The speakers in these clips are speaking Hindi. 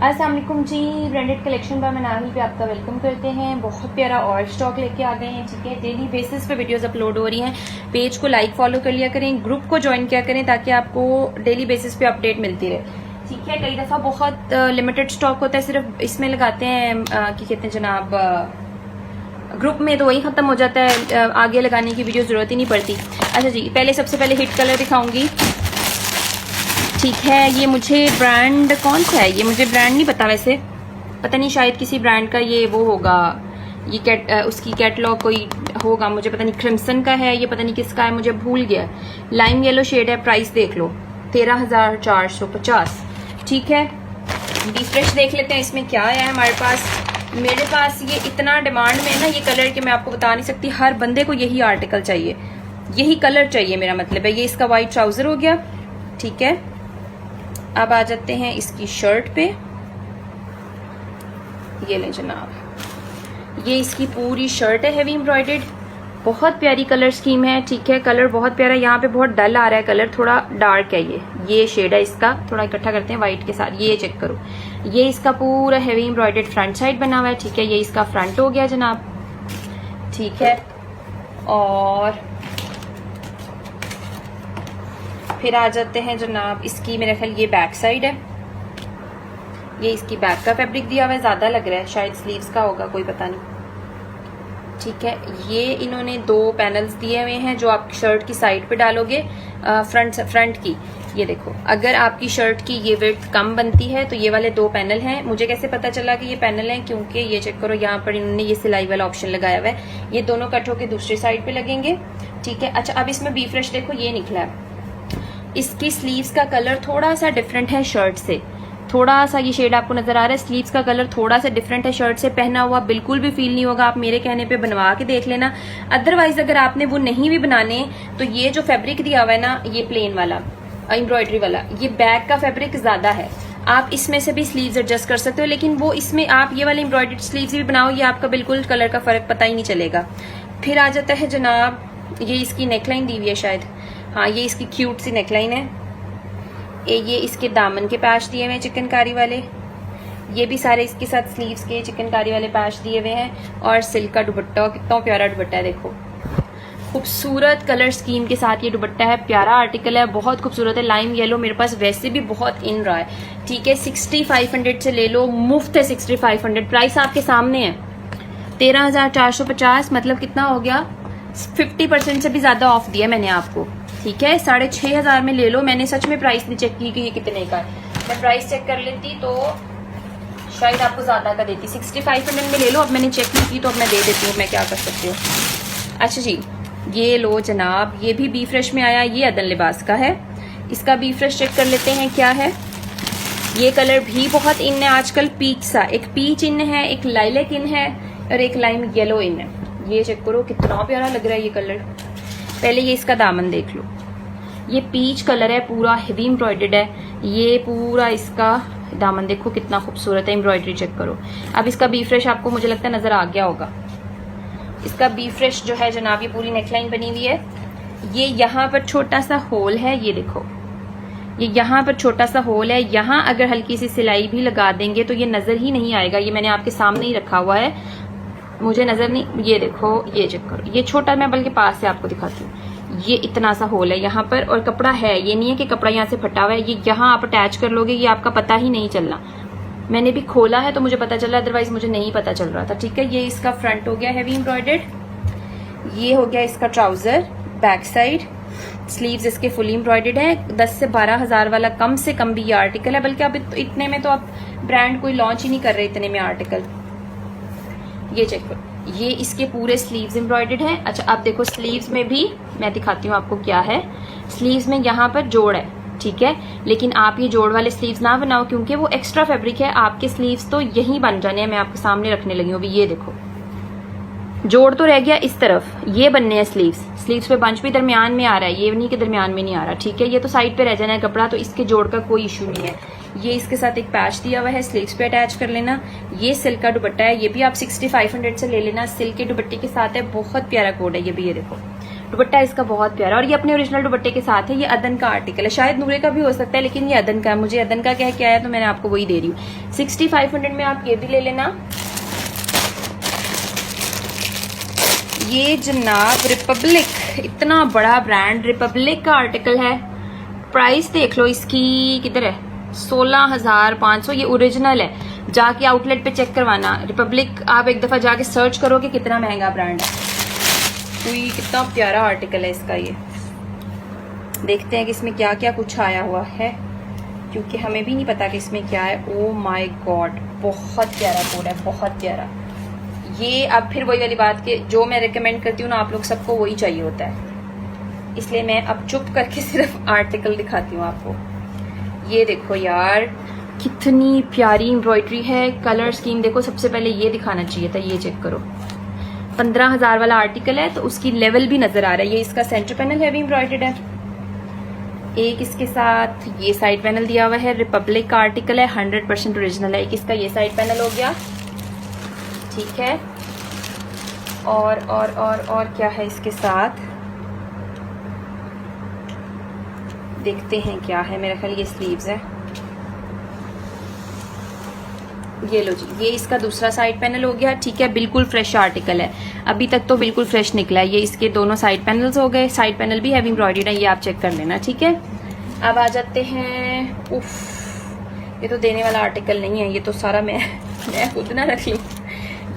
अस्सलाम वालेकुम जी, ब्रांडेड कलेक्शन बाय मनाहिल पे आपका वेलकम करते हैं। बहुत प्यारा और स्टॉक लेके आ गए हैं। ठीक है, डेली बेसिस पे वीडियोस अपलोड हो रही हैं। पेज को लाइक फॉलो कर लिया करें, ग्रुप को ज्वाइन किया करें ताकि आपको डेली बेसिस पे अपडेट मिलती रहे। ठीक है, कई दफा बहुत लिमिटेड स्टॉक होता है, सिर्फ इसमें लगाते हैं क्या कहते हैं जनाब, ग्रुप में, तो वही खत्म हो जाता है, आगे लगाने की वीडियो जरूरत ही नहीं पड़ती। अच्छा जी, पहले सबसे पहले हिट कलर दिखाऊंगी। ठीक है, ये मुझे ब्रांड कौन सा है, ये मुझे ब्रांड नहीं पता, वैसे पता नहीं, शायद किसी ब्रांड का ये वो होगा, ये उसकी कैटलॉग कोई होगा, मुझे पता नहीं, क्रिम्सन का है ये, पता नहीं किसका है, मुझे भूल गया। लाइम येलो शेड है, प्राइस देख लो 13,450। ठीक है, रिफ्रेश देख लेते हैं इसमें क्या है हमारे पास। मेरे पास ये इतना डिमांड में है ना ये कलर कि मैं आपको बता नहीं सकती, हर बंदे को यही आर्टिकल चाहिए, यही कलर चाहिए, मेरा मतलब है। ये इसका वाइट ट्राउजर हो गया। ठीक है, अब आ जाते हैं इसकी शर्ट पे। ये लें जनाब, ये इसकी पूरी शर्ट है, हैवी एम्ब्रॉयडर्ड, बहुत प्यारी कलर स्कीम है। ठीक है, कलर बहुत प्यारा, यहाँ पे बहुत डल आ रहा है कलर, थोड़ा डार्क है ये शेड है इसका, थोड़ा इकट्ठा करते हैं व्हाइट के साथ। ये चेक करो, ये इसका पूरा हैवी एम्ब्रॉयडर्ड फ्रंट साइड बना हुआ है। ठीक है, ये इसका फ्रंट हो गया जनाब। ठीक है, और फिर आ जाते हैं जनाब इसकी, मेरा ख्याल ये बैक साइड है, ये इसकी बैक का फैब्रिक दिया हुआ है, ज्यादा लग रहा है, शायद स्लीव्स का होगा, कोई पता नहीं। ठीक है, ये इन्होंने 2 पैनल्स दिए हुए हैं जो आप शर्ट की साइड पे डालोगे, फ्रंट की। ये देखो, अगर आपकी शर्ट की ये विड्थ कम बनती है तो ये वाले 2 पैनल हैं। मुझे कैसे पता चला कि ये पैनल हैं, क्योंकि ये चेक करो, यहाँ पर इन्होंने ये सिलाई वाला ऑप्शन लगाया हुआ है। ये दोनों कट होके दूसरी साइड पे लगेंगे। ठीक है, अच्छा अब इसमें बी फ्रेश देखो, ये निकला है। इसकी स्लीव्स का कलर थोड़ा सा डिफरेंट है शर्ट से, थोड़ा सा ये शेड आपको नजर आ रहा है, स्लीव्स का कलर थोड़ा सा डिफरेंट है शर्ट से। पहना हुआ बिल्कुल भी फील नहीं होगा, आप मेरे कहने पे बनवा के देख लेना। अदरवाइज अगर आपने वो नहीं भी बनाने तो ये जो फैब्रिक दिया हुआ है ना, ये प्लेन वाला एम्ब्रॉयडरी वाला, ये बैक का फैब्रिक ज्यादा है, आप इसमें से भी स्लीव्स एडजस्ट कर सकते हो। लेकिन वो इसमें आप ये वाले एम्ब्रॉयडर्ड स्लीव्स भी बनाओ, ये आपका बिल्कुल कलर का फर्क पता ही नहीं चलेगा। फिर आ जाता है जनाब, ये इसकी नेकलाइन दी हुई है शायद, हाँ ये इसकी क्यूट सी नेकलाइन है। ये इसके दामन के पैच दिए हुए हैं चिकनकारी वाले, ये भी सारे इसके साथ स्लीव्स के चिकनकारी वाले पैच दिए हुए हैं। और सिल्क का दुपट्टा, कितना प्यारा दुपट्टा है, देखो खूबसूरत कलर स्कीम के साथ ये दुपट्टा है, प्यारा आर्टिकल है, बहुत खूबसूरत है। लाइम येलो मेरे पास वैसे भी बहुत इन रहा है। ठीक है, 6500 से ले लो, मुफ्त है 6500, प्राइस आपके सामने है 13,450, मतलब कितना हो गया, 50% से भी ज्यादा ऑफ दिया मैंने आपको। ठीक है, 6,500 में ले लो। मैंने सच में प्राइस नहीं चेक की कि ये कितने का है, मैं प्राइस चेक कर लेती तो शायद आपको ज्यादा का देती। 6500 में ले लो, अब मैंने चेक नहीं की तो अब मैं दे देती हूँ, मैं क्या कर सकती हूँ। अच्छा जी, ये लो जनाब, ये भी बी फ्रेश में आया, ये अदन लिबास का है। इसका बी फ्रेश चेक कर लेते हैं क्या है। ये कलर भी बहुत इन है आजकल, पीच सा, एक पीच इन है, एक लाइलेक इन है और एक लाइम येलो इन है। ये चेक करो कितना प्यारा लग रहा है ये कलर। पहले ये इसका दामन देख लो, ये पीच कलर है, पूरा हेवी एम्ब्रॉयडर्ड है। ये पूरा इसका दामन देखो कितना खूबसूरत है, एम्ब्रॉयडरी चेक करो। अब इसका बी फ्रेश आपको मुझे लगता है नजर आ गया होगा। इसका बी फ्रेश जो है जनाब, ये पूरी नेकलाइन बनी हुई है। ये यहाँ पर छोटा सा होल है, ये देखो, ये यहाँ पर छोटा सा होल है, यहाँ अगर हल्की सी सिलाई भी लगा देंगे तो ये नजर ही नहीं आएगा। ये मैंने आपके सामने ही रखा हुआ है, मुझे नजर नहीं, ये देखो, ये चेक करो, ये छोटा, मैं बल्कि पास से आपको दिखाती हूँ, ये इतना सा होल है यहाँ पर, और कपड़ा है, ये नहीं है कि कपड़ा यहाँ से फटा हुआ है, ये यहाँ आप अटैच कर लोगे, ये आपका पता ही नहीं चलना। मैंने भी खोला है तो मुझे पता चला, अदरवाइज मुझे नहीं पता चल रहा था। ठीक है, ये इसका फ्रंट हो गया हैवी एम्ब्रॉयडर्ड, ये हो गया इसका ट्राउजर बैक साइड, स्लीव्स इसके फुली एम्ब्रॉयडर्ड है। 10 से 12,000 वाला कम से कम भी ये आर्टिकल है, बल्कि अब इतने में तो आप ब्रांड कोई लॉन्च ही नहीं कर रहे इतने में आर्टिकल। ये चेक करो, ये इसके पूरे स्लीव्स एम्ब्रॉयडर्ड है। अच्छा अब देखो, स्लीव्स में भी मैं दिखाती हूँ आपको क्या है। स्लीव्स में यहाँ पर जोड़ है, ठीक है, लेकिन आप ये जोड़ वाले स्लीव्स ना बनाओ क्योंकि वो एक्स्ट्रा फैब्रिक है, आपके स्लीव्स तो यही बन जाने हैं। मैं आपके सामने रखने लगी हूँ अभी, ये देखो, जोड़ तो रह गया इस तरफ, ये बनने हैं स्लीव्स पे बंच भी दरमियान में आ रहा है, ये नहीं कि दरमियान में नहीं आ रहा। ठीक है, ये तो साइड पे रह जाना है कपड़ा, तो इसके जोड़ का कोई इशू नहीं है। ये इसके साथ एक पैच दिया हुआ है, स्लीव्स पे अटैच कर लेना। ये सिल्क का दुपट्टा है, ये भी आप 6500 से ले लेना, सिल्क के दुपट्टे के साथ है, बहुत प्यारा कोड है ये भी। ये देखो दुपट्टा इसका बहुत प्यारा, और ये अपने ओरिजिनल दुपट्टे के साथ है। ये अदन का आर्टिकल है, शायद नूरे का भी हो सकता है, लेकिन ये अदन का है। मुझे अदन का कह के आया तो मैंने आपको वही दे रही हूँ। 6500 में आप ये भी ले लेना। ये जनाब रिपब्लिक, इतना बड़ा ब्रांड रिपब्लिक का आर्टिकल है। प्राइस देख लो इसकी, किधर है, 16,500। ये ओरिजिनल है, जाके आउटलेट पे चेक करवाना। रिपब्लिक आप एक दफा जाके सर्च करोगे कितना महंगा ब्रांड है। कोई कितना प्यारा आर्टिकल है इसका। ये देखते हैं कि इसमें क्या क्या कुछ आया हुआ है, क्योंकि हमें भी नहीं पता कि इसमें क्या है। ओ माय गॉड, बहुत प्यारा कोड है, बहुत प्यारा। ये अब फिर वही वाली बात कि जो मैं रिकमेंड करती हूँ ना, आप लोग सबको वही चाहिए होता है, इसलिए मैं अब चुप करके सिर्फ आर्टिकल दिखाती हूँ आपको। ये देखो यार, कितनी प्यारी एम्ब्रॉयडरी है। कलर स्कीम देखो, सबसे पहले ये दिखाना चाहिए था, ये चेक करो। 15,000 वाला आर्टिकल है, तो उसकी लेवल भी नजर आ रहा है। ये इसका सेंटर पैनल हैवी एम्ब्रॉयडर्ड है। एक इसके साथ ये साइड पैनल दिया हुआ है, रिपब्लिक का आर्टिकल है, 100% ओरिजिनल है। एक इसका ये साइड पैनल हो गया, ठीक है। और क्या है इसके साथ, देखते हैं क्या है। मेरा ख्याल ये स्लीव्स है। ये लो जी, ये इसका दूसरा साइड पैनल हो गया, ठीक है। बिल्कुल फ्रेश आर्टिकल है, अभी तक तो बिल्कुल फ्रेश निकला है। ये इसके दोनों साइड पैनल्स हो गए। साइड पैनल भी हैवी एम्ब्रॉयडर्ड है, ये आप चेक कर लेना, ठीक है। अब आ जाते हैं, उफ, ये तो देने वाला आर्टिकल नहीं है, ये तो सारा मैं खुद ना रख लूं।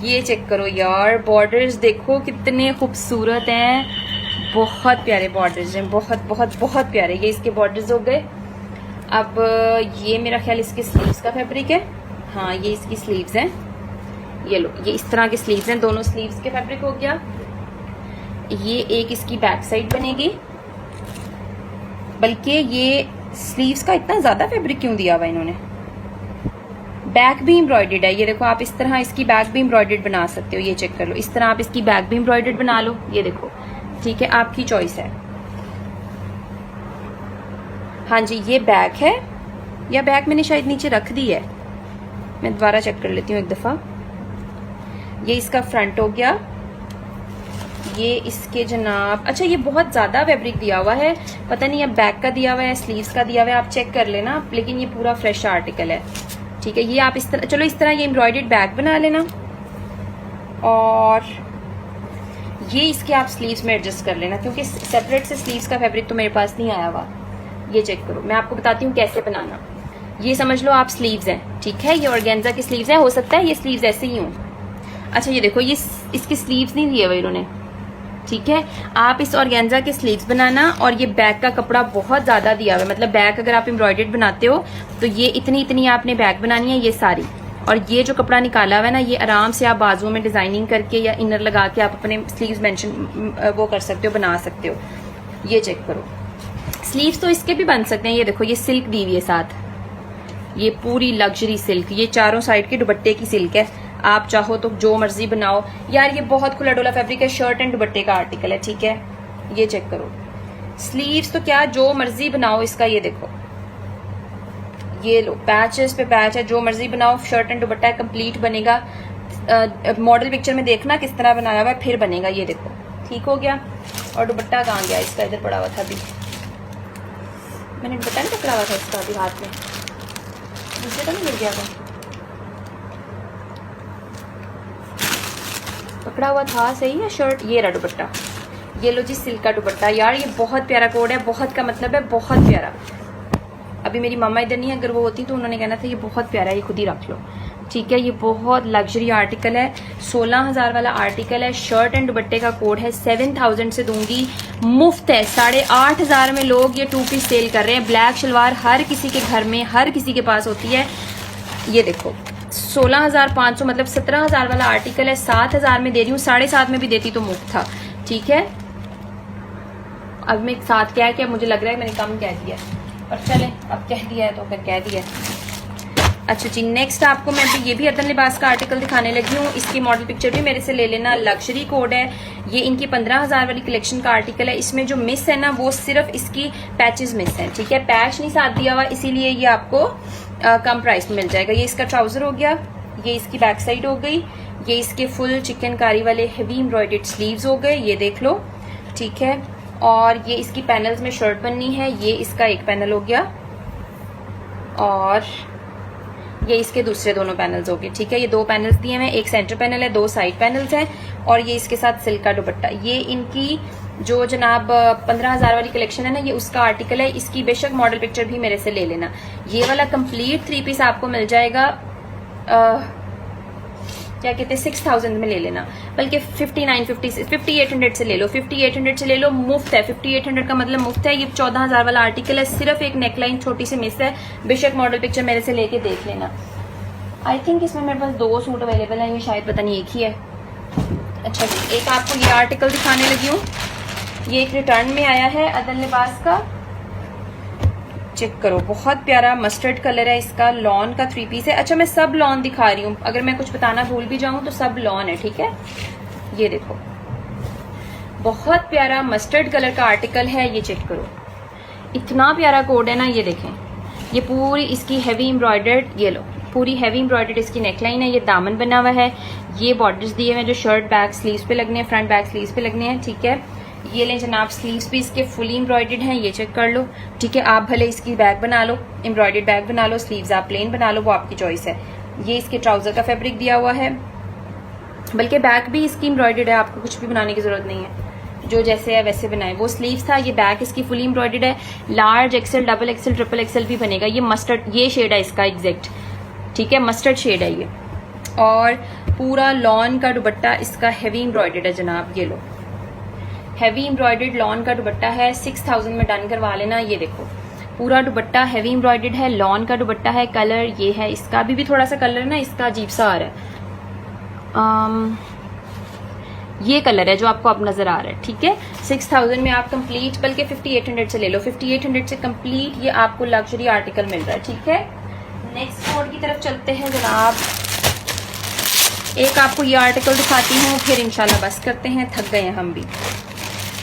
ये चेक करो यार, बॉर्डर्स देखो कितने खूबसूरत हैं, बहुत प्यारे बॉर्डर्स हैं, बहुत बहुत बहुत प्यारे। ये इसके बॉर्डर्स हो गए। अब ये मेरा ख्याल इसके स्लीव्स का फैब्रिक है। हाँ, ये इसकी स्लीव्स हैं। ये लो, ये इस तरह के स्लीव्स हैं, दोनों स्लीव्स के फैब्रिक हो गया। ये एक इसकी बैक साइड बनेगी, बल्कि ये स्लीव्स का इतना ज्यादा फैब्रिक क्यों दिया हुआ इन्होंने। बैक भी एम्ब्रॉयडर्ड है, ये देखो। आप इस तरह इसकी बैक भी एम्ब्रॉयडर्ड बना सकते हो, ये चेक कर लो। इस तरह आप इसकी बैक भी एम्ब्रॉयडर्ड बना लो, ये देखो, ठीक है, आपकी चॉइस है। हाँ जी, ये बैक है, या बैक मैंने शायद नीचे रख दी है, मैं दोबारा चेक कर लेती हूँ एक दफा। ये इसका फ्रंट हो गया। ये इसके जनाब, अच्छा ये बहुत ज्यादा फैब्रिक दिया हुआ है, पता नहीं अब बैक का दिया हुआ है, स्लीव्स का दिया हुआ है, आप चेक कर लेना। लेकिन ये पूरा फ्रेश आर्टिकल है, ठीक है। ये आप इस तरह, चलो इस तरह ये एम्ब्रॉयडर्ड बैक बना लेना, और ये इसके आप स्लीव्स में एडजस्ट कर लेना, क्योंकि सेपरेट से स्लीव्स का फैब्रिक तो मेरे पास नहीं आया हुआ। ये चेक करो, मैं आपको बताती हूँ कैसे बनाना। ये समझ लो आप स्लीव्स हैं, ठीक है। ये ऑर्गेन्जा की स्लीव्स हैं, हो सकता है ये स्लीव्स ऐसे ही हों। अच्छा ये देखो, ये इसकी स्लीव्स नहीं दिए हुए इन्होंने, ठीक है। आप इस ऑर्गेन्जा के स्लीव्स बनाना, और ये बैक का कपड़ा बहुत ज्यादा दिया हुआ है, मतलब बैक अगर आप एम्ब्रॉयडर्ड बनाते हो तो ये इतनी इतनी आपने बैक बनानी है, ये सारी। और ये जो कपड़ा निकाला हुआ है ना, ये आराम से आप बाजुओं में डिजाइनिंग करके या इनर लगा के आप अपने स्लीव्स मेंशन वो कर सकते हो, बना सकते हो। ये चेक करो, स्लीव्स तो इसके भी बन सकते हैं। ये देखो, ये सिल्क दी हुई है साथ, ये पूरी लग्जरी सिल्क, ये चारों साइड के दुपट्टे की सिल्क है। आप चाहो तो जो मर्जी बनाओ यार, ये बहुत खुला डोला फैब्रिक है, शर्ट एंड दुपट्टे का आर्टिकल है, ठीक है। ये चेक करो, स्लीव्स तो क्या जो मर्जी बनाओ इसका। ये देखो, ये लो, पैचेस पे पैच है, जो मर्जी बनाओ, शर्ट एंड दुपट्टा कंप्लीट बनेगा। मॉडल पिक्चर में देखना किस तरह बनाया हुआ है, फिर बनेगा। ये देखो, ठीक हो गया। और दुपट्टा कहाँ गया इसका, इधर पड़ा हुआ था अभी, मैंने दुपट्टा नहीं पकड़ा हुआ था इसका अभी हाथ में, मुझे तो नहीं मिल गया था, पकड़ा हुआ था सही है शर्ट। ये रहा दुपट्टा, ये लो जी, सिल्क का दुपट्टा। यार ये बहुत प्यारा कोड है, बहुत का मतलब है बहुत प्यारा। अभी मेरी मामा इधर नहीं है, अगर वो होती तो उन्होंने कहना था ये बहुत प्यारा है, ये खुद ही रख लो, ठीक है। ये बहुत लग्जरी आर्टिकल है, 16,000 वाला आर्टिकल है। शर्ट एंड दुपट्टे का कोड है 7000 से दूंगी, मुफ्त है। 8,500 में लोग ये 2 पीस सेल कर रहे हैं। ब्लैक शलवार हर किसी के घर में, हर किसी के पास होती है। ये देखो, 16,500 मतलब 17,000 वाला आर्टिकल है, 7,000 में दे रही हूँ, 7.5 में भी देती तो मुफ्त था, ठीक है। अब मैं साथ क्या है कि मुझे लग रहा है मैंने कम कह दिया, पर चले अब कह दिया है तो फिर कह दिया। अच्छा जी, नेक्स्ट आपको मैं भी ये भी अदन लिबास का आर्टिकल दिखाने लगी हूँ। इसकी मॉडल पिक्चर भी मेरे से ले लेना, लग्जरी कोड है। ये इनकी 15,000 वाली कलेक्शन का आर्टिकल है। इसमें जो मिस है ना, वो सिर्फ इसकी पैचेस मिस है, ठीक है। पैच नहीं साथ दिया हुआ, इसीलिए ये आपको कम प्राइस में मिल जाएगा। ये इसका ट्राउजर हो गया, ये इसकी बैक साइड हो गई, ये इसके फुल चिकनकारी वाले हेवी एम्ब्रॉयडर्ड स्लीव्स हो गए, ये देख लो। ठीक है। और ये इसकी पैनल्स में शर्ट बननी है, ये इसका एक पैनल हो गया और ये इसके दूसरे दोनों पैनल्स हो गए, ठीक है। ये 2 पैनल्स दिए हुए हैं, एक सेंटर पैनल है, 2 साइड पैनल्स हैं और ये इसके साथ सिल्क का दुपट्टा। ये इनकी जो जनाब 15,000 वाली कलेक्शन है ना, ये उसका आर्टिकल है। इसकी बेशक मॉडल पिक्चर भी मेरे से ले लेना। ये वाला कंप्लीट 3 पीस आपको मिल जाएगा क्या कहते हैं 6,000 में ले लेना, बल्कि 5800 से ले लो, 5800 से ले लो, मुफ्त है। 5800 का मतलब मुफ्त है। ये 14,000 वाला आर्टिकल है, सिर्फ एक नेकलाइन छोटी सी मिस है। बेशक मॉडल पिक्चर मेरे से लेके देख लेना। आई थिंक इसमें मेरे पास 2 सूट अवेलेबल है, ये शायद पता नहीं एक ही है। अच्छा जी, एक आपको ये आर्टिकल दिखाने लगी हूँ। ये एक रिटर्न में आया है अदल लिबास का, चेक करो, बहुत प्यारा मस्टर्ड कलर है इसका। लॉन का 3 पीस है। अच्छा, मैं सब लॉन दिखा रही हूँ, अगर मैं कुछ बताना भूल भी जाऊं तो सब लॉन है, ठीक है। ये देखो, बहुत प्यारा मस्टर्ड कलर का आर्टिकल है, ये चेक करो, इतना प्यारा कोड है ना। ये देखें, ये पूरी इसकी हैवी एम्ब्रॉयडर्ड, ये लो, पूरी हैवी एम्ब्रॉयडर्ड इसकी नेकलाइन है। ये दामन बना हुआ है, ये बॉर्डर्स दिए हुए हैं जो शर्ट बैक स्लीव्स पे लगने हैं, फ्रंट बैक स्लीव्स पे लगने हैं, ठीक है। ये लें जनाब, स्लीव्स भी इसके फुली एम्ब्रॉयडर्ड हैं, ये चेक कर लो, ठीक है। आप भले इसकी बैग बना लो, एम्ब्रॉयडर्ड बैग बना लो, स्लीव्स आप प्लेन बना लो, वो आपकी चॉइस है। ये इसके ट्राउजर का फैब्रिक दिया हुआ है, बल्कि बैक भी इसकी एम्ब्रॉयडर्ड है, आपको कुछ भी बनाने की जरूरत नहीं है, जो जैसे है वैसे बनाए। वो स्लीव्स था, ये बैक इसकी फुली एम्ब्रॉयडर्ड है। Large XL, double XL, triple XL भी बनेगा। ये मस्टर्ड, ये शेड है इसका एग्जैक्ट, ठीक है, मस्टर्ड शेड है ये। और पूरा लॉन का दुपट्टा इसका हैवी एम्ब्रॉयडर्ड है जनाब, ये लो, हैवी एम्ब्रॉयडर्ड लॉन का दुपट्टा है। 6,000 में डन करवा लेना। ये देखो, पूरा दुपट्टा हैवी एम्ब्रॉयडर्ड है, लॉन का दुपट्टा है। कलर ये है इसका, भी थोड़ा सा कलर ना इसका अजीब सा आ रहा है, ये कलर है जो आपको अब नजर आ रहा है, ठीक है। 6,000 में आप कंप्लीट, बल्कि 5800 से ले लो, 5800 से कंप्लीट ये आपको लग्जरी आर्टिकल मिल रहा है, ठीक है। नेक्स्ट कोड की तरफ चलते हैं जनाब। एक आपको ये आर्टिकल दिखाती हूँ, फिर इंशाल्लाह बस करते हैं, थक गए हैं हम भी।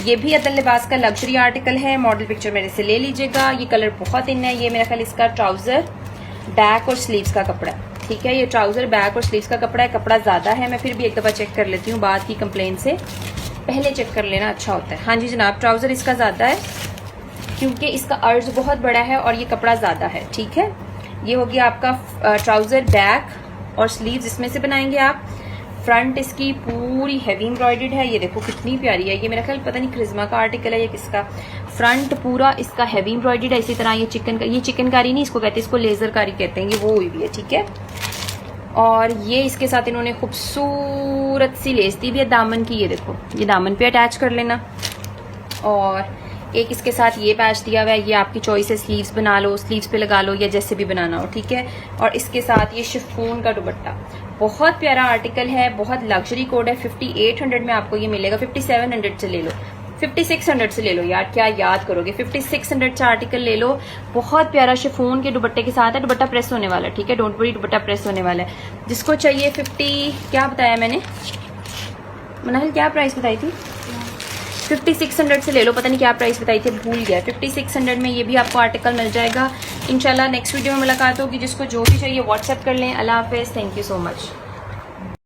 ये भी अदल लिबास का लग्जरी आर्टिकल है, मॉडल पिक्चर मेरे से ले लीजिएगा। ये कलर बहुत इन है। ये मेरा ख्याल इसका ट्राउजर, बैक और स्लीव्स का कपड़ा है, ठीक है। ये ट्राउजर, बैक और स्लीव्स का कपड़ा है। कपड़ा ज्यादा है, मैं फिर भी एक दफा चेक कर लेती हूँ, बाद की कंप्लेन से पहले चेक कर लेना अच्छा होता है। हाँ जी जनाब, ट्राउजर इसका ज्यादा है क्योंकि इसका अर्ज बहुत बड़ा है और ये कपड़ा ज्यादा है, ठीक है। ये हो गया आपका ट्राउजर, बैक और स्लीव्स इसमें से बनाएंगे आप। फ्रंट इसकी पूरी हैवी एम्ब्रॉयडर्ड है, ये देखो कितनी प्यारी है। ये मेरा ख्याल पता नहीं क्रिज्मा का आर्टिकल है या किसका। फ्रंट पूरा इसका हैवी एम्ब्रॉयडर्ड है। इसी तरह ये चिकनकारी नहीं इसको कहते, इसको लेजरकारी कहते हैं, ये वो हुई भी है, ठीक है। और ये इसके साथ इन्होंने खूबसूरत सी लेस दी भी है दामन की, ये देखो, ये दामन पे अटैच कर लेना। और एक इसके साथ ये पैच दिया हुआ है, ये आपकी चॉइस है, स्लीव्स बना लो, स्लीव्स पे लगा लो या जैसे भी बनाना हो, ठीक है। और इसके साथ ये शिफॉन का दुपट्टा, बहुत प्यारा आर्टिकल है, बहुत लग्जरी कोड है। 5800 में आपको ये मिलेगा, 5700 से ले लो, 5600 से ले लो, यार क्या याद करोगे, 5600 से आर्टिकल ले लो। बहुत प्यारा शिफॉन के दुपट्टे के साथ है, दुपट्टा प्रेस होने वाला, ठीक है, डोंट वरी, दुपट्टा प्रेस होने वाला है। जिसको चाहिए 50 क्या बताया मैंने, मनाहिल क्या प्राइस बताई थी, 5600 से ले लो, पता नहीं क्या प्राइस बताई थी, भूल गया। 5600 में ये भी आपको आर्टिकल मिल जाएगा। इंशाल्लाह नेक्स्ट वीडियो में मुलाकात होगी। जिसको जो भी चाहिए व्हाट्सएप कर लें। अल्लाह हाफिज़, थैंक यू सो मच।